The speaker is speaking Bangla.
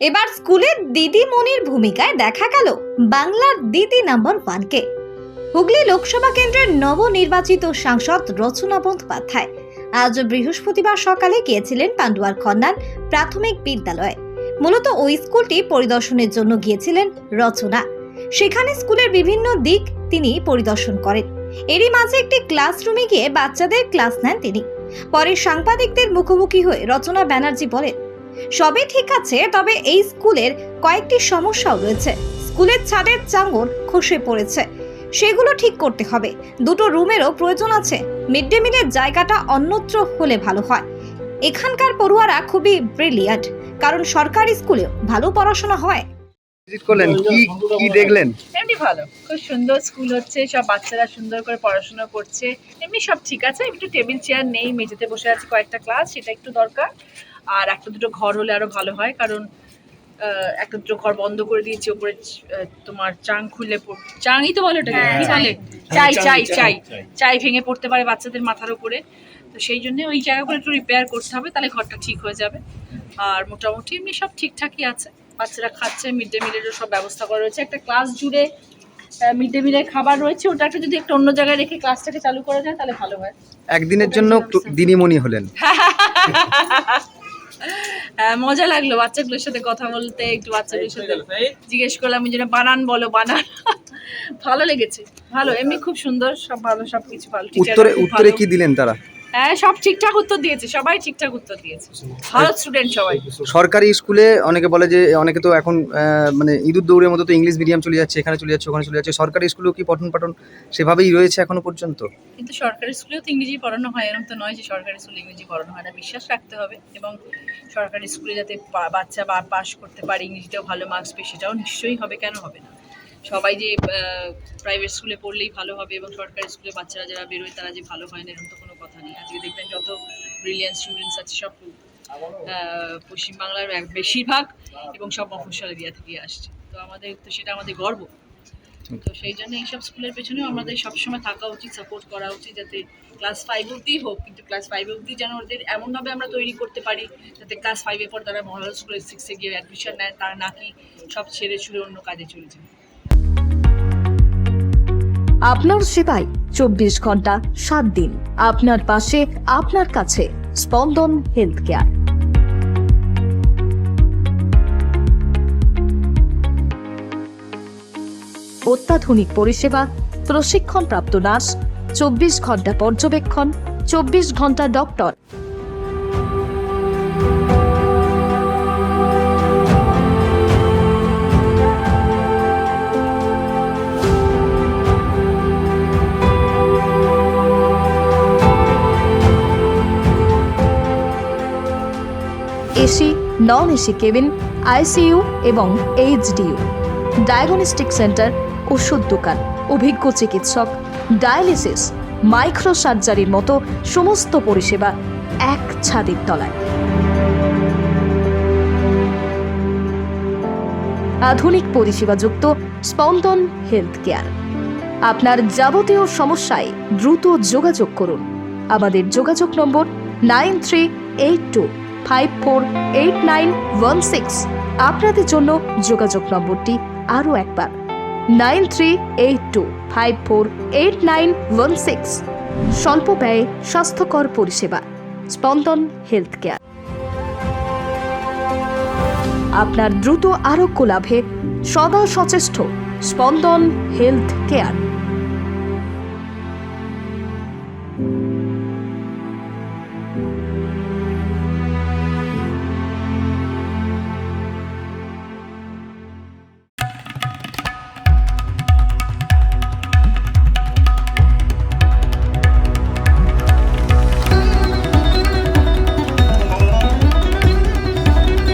এবার স্কুলে দিদিমণির ভূমিকায় দেখা গেল বাংলার দিদি নাম্বার 1কে। হুগলি লোকসভা কেন্দ্রের নবনির্বাচিত সাংসদ রচনা বন্দ্যোপাধ্যায় আজ বৃহস্পতিবার সকালে গিয়েছিলেন পান্ডুয়ার খন্নান প্রাথমিক বিদ্যালয়ে। মূলত ওই স্কুলটি পরিদর্শনের জন্য গিয়েছিলেন রচনা। সেখানে স্কুলের বিভিন্ন দিক তিনি পরিদর্শন করেন। এরই মাঝে একটি ক্লাসরুমে গিয়ে বাচ্চাদের ক্লাস নেন তিনি। পরে সাংবাদিকদের মুখোমুখি হয়ে রচনা ব্যানার্জি বলেন, সবই ঠিক আছে, তবে এই স্কুলের কয়েকটি সমস্যাও রয়েছে। স্কুলের ছাদের চাঙড় খসে পড়েছে, সেগুলো ঠিক করতে হবে। দুটো রুমেরও প্রয়োজন আছে। মিড ডে মিলের জায়গাটা অন্যত্র হলে ভালো হয়। এখানকার পড়ুয়ারা খুবই ব্রিলিয়ান্ট, কারণ সরকারি স্কুলেও ভালো পড়াশোনা হয়। ভিজিট করলেন, কি দেখলেন? এমনি ভালো, খুব সুন্দর স্কুল হচ্ছে, সব বাচ্চারা সুন্দর করে পড়াশোনা করছে, এমনি সব ঠিক আছে। একটু টেবিল চেয়ার নেই, মেঝেতে বসে আছে কয়েকটা ক্লাস, সেটা একটু দরকার। আর একটা দুটো ঘর হলে আরো ভালো হয়, কারণ একটা দুটো ঘর বন্ধ করে দিয়েছি। ওপরে তোমার চাং খুলে চাংই তো বলে ওটাকে, কি বলে, চাই ভেঙে পড়তে পারে বাচ্চাদের মাথার উপরে। তো সেই জন্য ওই জায়গাগুলো একটু রিপেয়ার করতে হবে, তাহলে ঘরটা ঠিক হয়ে যাবে। আর মোটামুটি এমনি সব ঠিকঠাকই আছে। বাচ্চারা খাচ্ছে, মিড ডে মিলেরও সব ব্যবস্থা করা রয়েছে। একটা ক্লাস জুড়ে মিড ডে মিলের খাবার রয়েছে, ওটাকে যদি একটু অন্য জায়গায় রেখে ক্লাসটাকে চালু করা যায় তাহলে ভালো হয়। একদিনের জন্য দিদিমণি হলেন। মজা লাগলো বাচ্চাগুলোর সাথে কথা বলতে, একটু বাচ্চাগুলোর সাথে জিজ্ঞেস করলাম যে বানান বলো, বানান। ভালো লেগেছে, ভালো, এমনি খুব সুন্দর, সব ভালো, সবকিছু ভালো। উত্তরে কি দিলেন তারা? হ্যাঁ, সব ঠিকঠাক উত্তর দিয়েছে, সবাই ঠিকঠাক উত্তর দিয়েছে, ভালো স্টুডেন্ট সবাই। সরকারি স্কুলে অনেকে বলে যে অনেকে তো এখন মানে ইঁদুর দৌড়ের মতো তো ইংলিশ মিডিয়াম চলে যাচ্ছে, এখানে চলে যাচ্ছে, ওখানে চলে যাচ্ছে। সরকারি স্কুলেও কি পঠন পাঠন সেভাবেই রয়েছে এখনো পর্যন্ত? কিন্তু সরকারি স্কুলেও তো ইংরেজি পড়ানো হয়, এরকম তো নয় যে সরকারি স্কুলে ইংরেজি পড়ানো হয় না। বিশ্বাস রাখতে হবে, এবং সরকারি স্কুলে যাতে বাচ্চা পাস করতে পারে, ইংরেজিতেও ভালো মার্কস পেয়ে, সেটাও নিশ্চয়ই হবে, কেন হবে না। সবাই যে প্রাইভেট স্কুলে পড়লেই ভালো হবে এবং সরকারি স্কুলে বাচ্চারা যারা বেরোয় তারা যে ভালো হয় না, এরকম তো কোনো কথা নেই। আজকে দেখবেন যত ব্রিলিয়ান্ট স্টুডেন্টস আছে সব পশ্চিমবাংলার বেশিরভাগ, এবং সব মফস্বল এরিয়া থেকে আসছে। তো আমাদের তো সেটা আমাদের গর্ব। তো সেই জন্য এইসব স্কুলের পেছনেও আমাদের সবসময় থাকা উচিত, সাপোর্ট করা উচিত, যাতে ক্লাস 5 অবধি হোক, কিন্তু ক্লাস 5 অবধি যেন ওদের এমনভাবে আমরা তৈরি করতে পারি যাতে ক্লাস 5-এর পর তারা মডেল স্কুলে 6-এ গিয়ে অ্যাডমিশন নেয়, তারা নাকি সব ছেড়ে ছুড়ে অন্য কাজে চলে যায়। আপনার সেবায় 24 ঘন্টা 7 দিন, আপনার পাশে, আপনার কাছে। স্পন্দন হেলথ কেয়ার। অত্যাধুনিক পরিষেবা, প্রশিক্ষণপ্রাপ্ত নার্স, 24 ঘন্টা পর্যবেক্ষণ, 24 ঘন্টা doctor. AC, non AC cabin, ICU এবং এইচডিইউ, ডায়াগনস্টিক সেন্টার, ওষুধ দোকান, অভিজ্ঞ চিকিৎসক, ডায়ালিসিস, মাইক্রো সার্জারির মতো সমস্ত পরিষেবা এক ছাদের তলায়। আধুনিক পরিষেবাযুক্ত স্পন্দন হেলথ কেয়ার। আপনার যাবতীয় সমস্যায় দ্রুত যোগাযোগ করুন। আমাদের যোগাযোগ নম্বর 9382548916। আপনাদের জন্য যোগাযোগ নম্বরটি আরও একবার 9382548916। স্বল্প ব্যয়ে স্বাস্থ্যকর পরিষেবা, স্পন্দন হেলথ কেয়ার। আপনার দ্রুত আরোগ্য লাভে সদা সচেষ্ট স্পন্দন হেলথ কেয়ার।